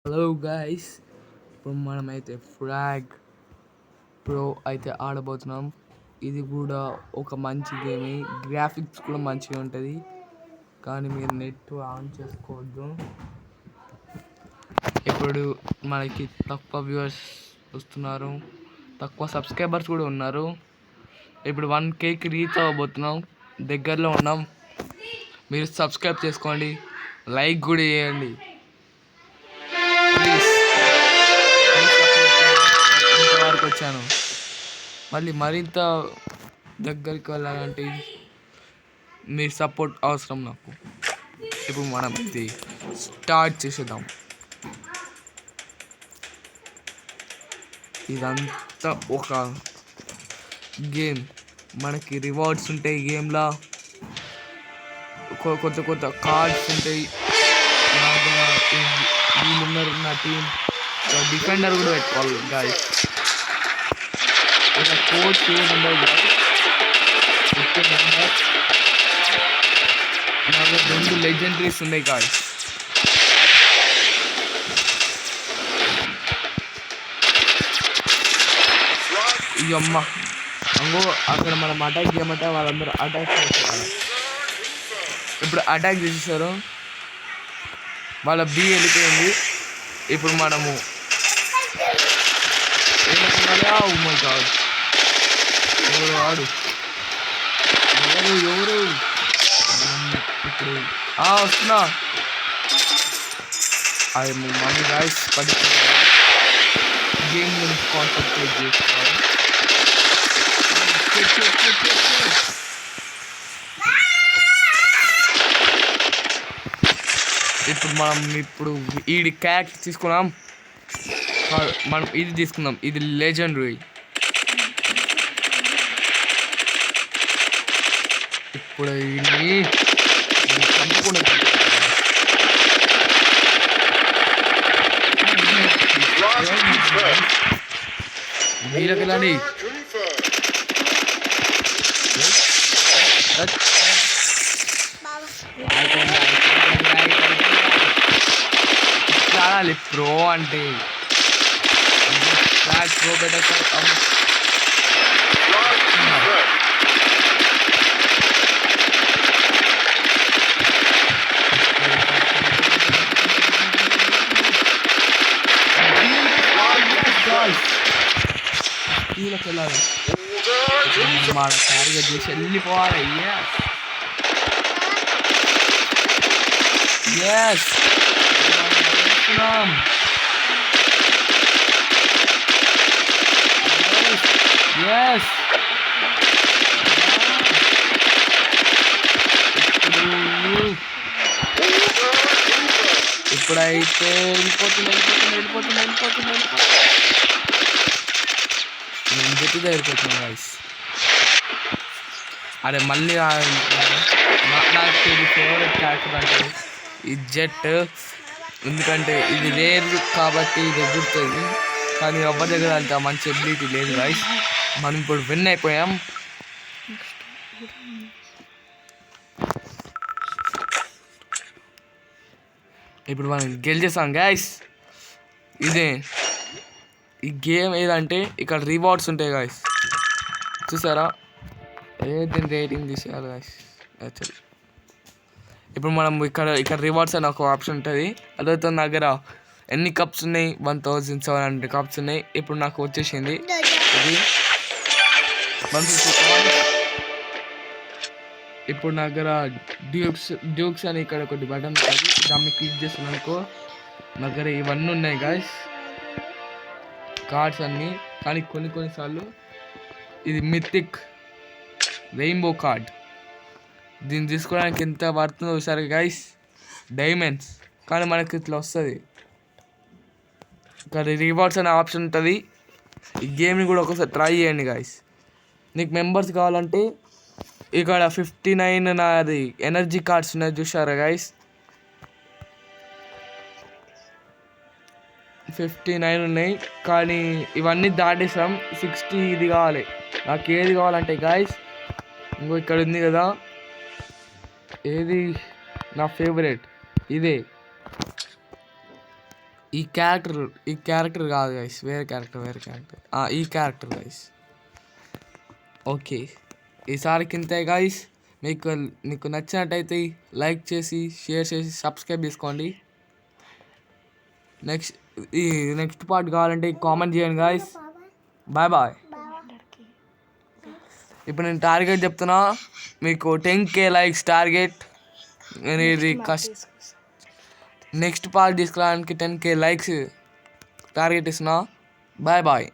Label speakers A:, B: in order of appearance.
A: Hello guys, ఇప్పుడు మనమైతే frog pro అయితే ఆడబోతున్నాం. ఇది కూడా ఒక మంచి గేమే, గ్రాఫిక్స్ కూడా మంచిగా ఉంటుంది. కానీ మీరు నెట్ ఆన్ చేసుకోవద్దు. ఇప్పుడు మనకి తక్కువ వ్యూవర్స్ వస్తున్నారు, తక్కువ సబ్స్క్రైబర్స్ కూడా ఉన్నారు. ఇప్పుడు 1Kకి రీచ్ అవ్వబోతున్నాం, దగ్గరలో ఉన్నాం. మీరు సబ్స్క్రైబ్ చేసుకోండి, లైక్ కూడా చేయండి ప్లీజ్. ఇంతవరకు వచ్చాను, మళ్ళీ మరింత దగ్గరికి వెళ్ళాలంటే మీ సపోర్ట్ అవసరం నాకు. ఇప్పుడు మనం ఇది స్టార్ట్ చేసేద్దాం. ఇదంతా ఒక గేమ్, మనకి రివార్డ్స్ ఉంటాయి గేమ్లో, కొత్త కొత్త కార్డ్స్ ఉంటాయి. వీళ్ళు ఉన్నారు నా టీం, డిఫెండర్ కూడా పెట్టుకోవాలి గాయస్. ఇలా కోచ్ ఏమి ఉండదు నాకు 2 లెజెండరీస్ ఉన్నాయి గాయస్. ఈ అమ్మ అంగో అక్కడ మనం అటాక్ చేయమంటే వాళ్ళందరూ అటాక్ చేసేవాళ్ళు. ఇప్పుడు అటాక్ చేసేసారు, వాళ్ళ బి వెళ్ళిపోయింది. ఇప్పుడు మనము ఎవరు ఆడు ఎవరు ఇప్పుడు వస్తున్నా. అది మమ్మీ గాయస్ పడి గేమ్ గురించి కాన్సన్ట్రేట్ చేసుకోవాలి. ఇప్పుడు మనం ఈ క్యాక్ తీసుకున్నాం, మనం ఇది తీసుకుందాం, ఇది లెజెండరీ. ఇప్పుడు చంపకుండా వీళ్ళకి ఆడాలి ప్రో అంటే ప్రో బెటర్. వీళ్ళకి వెళ్ళాలి, మన టార్గెట్ చేసి వెళ్ళిపోవాలి. ఎస్ ఎస్ ఇప్పుడైతే వెళ్ళిపోతుంది. నేను జెట్ దగ్గరికి గాయస్. అరే మళ్ళీ నాకు ఇది ఫేవరెట్ క్యారెక్టర్ అంటే ఈ జెట్, ఎందుకంటే ఇది రేర్ కాబట్టి ఇది ఎదురుతుంది. కానీ ఎవరి దగ్గర అంత మంచి ఎబిలిటీ లేదు గాయస్. మనం ఇప్పుడు విన్ అయిపోయాం. ఇప్పుడు మనం గెలిచేసాం గాయస్. ఇదే ఈ గేమ్ ఏదంటే ఇక్కడ రివార్డ్స్ ఉంటాయి గాయస్, చూసారా? ఏది రేటింగ్ తీసేయాలి గాయస్. యాక్చువల్లీ ఇప్పుడు మనం ఇక్కడ రివార్డ్స్ అని ఒక ఆప్షన్ ఉంటుంది. అదైతే నా దగ్గర ఎన్ని కప్స్ ఉన్నాయి, 1700 కప్స్ ఉన్నాయి. ఇప్పుడు నాకు వచ్చేసింది ఇది 150. ఇప్పుడు నా దగ్గర డ్యూక్స్ అని ఇక్కడ ఒకటి బటన్ ఉంటుంది, దాన్ని క్లిక్ చేస్తున్నాను అనుకో, నా దగ్గర ఇవన్నీ ఉన్నాయి గాయస్ కార్డ్స్ అన్నీ. కానీ కొన్నిసార్లు ఇది మిథిక్ రెయిన్బో కార్డ్, దీన్ని తీసుకోవడానికి ఎంత పడుతుందో ఒకసారి గైస్, డైమండ్స్. కానీ మనకి ఇట్లా వస్తుంది. ఇక్కడ రివార్డ్స్ అనే ఆప్షన్ ఉంటుంది. ఈ గేమ్ని కూడా ఒకసారి ట్రై చేయండి గైస్. నీకు మెంబర్స్ కావాలంటే ఇక్కడ 59 నాది ఎనర్జీ కార్డ్స్ ఉన్నాయి, చూసారా గైస్? 59 ఉన్నాయి. కానీ ఇవన్నీ దాటేసాం, 60 ఇది కావాలి. నాకు ఏది కావాలంటే గాయస్, ఇంకో ఇక్కడ ఉంది కదా, ఏది నా ఫేవరెట్, ఇదే ఈ క్యారెక్టర్ కాదు గైస్, వేరే క్యారెక్టర్ ఈ క్యారెక్టర్ గైస్. ఓకే, ఈసారికి ఇంతే గైస్. మీకు నచ్చినట్టయితే లైక్ చేసి షేర్ చేసి సబ్స్క్రైబ్ చేసుకోండి. నెక్స్ట్ పార్ట్ కావాలంటే కామెంట్ చేయండి గైస్. Bye bye. ఇప్పుడు నేను టార్గెట్ చెప్తున్నా మీకు, 10K లైక్స్ టార్గెట్. నేను ఇది నెక్స్ట్ పార్ట్ తీసుకురావడానికి 10K లైక్స్ టార్గెట్ ఇస్తున్నా. Bye bye.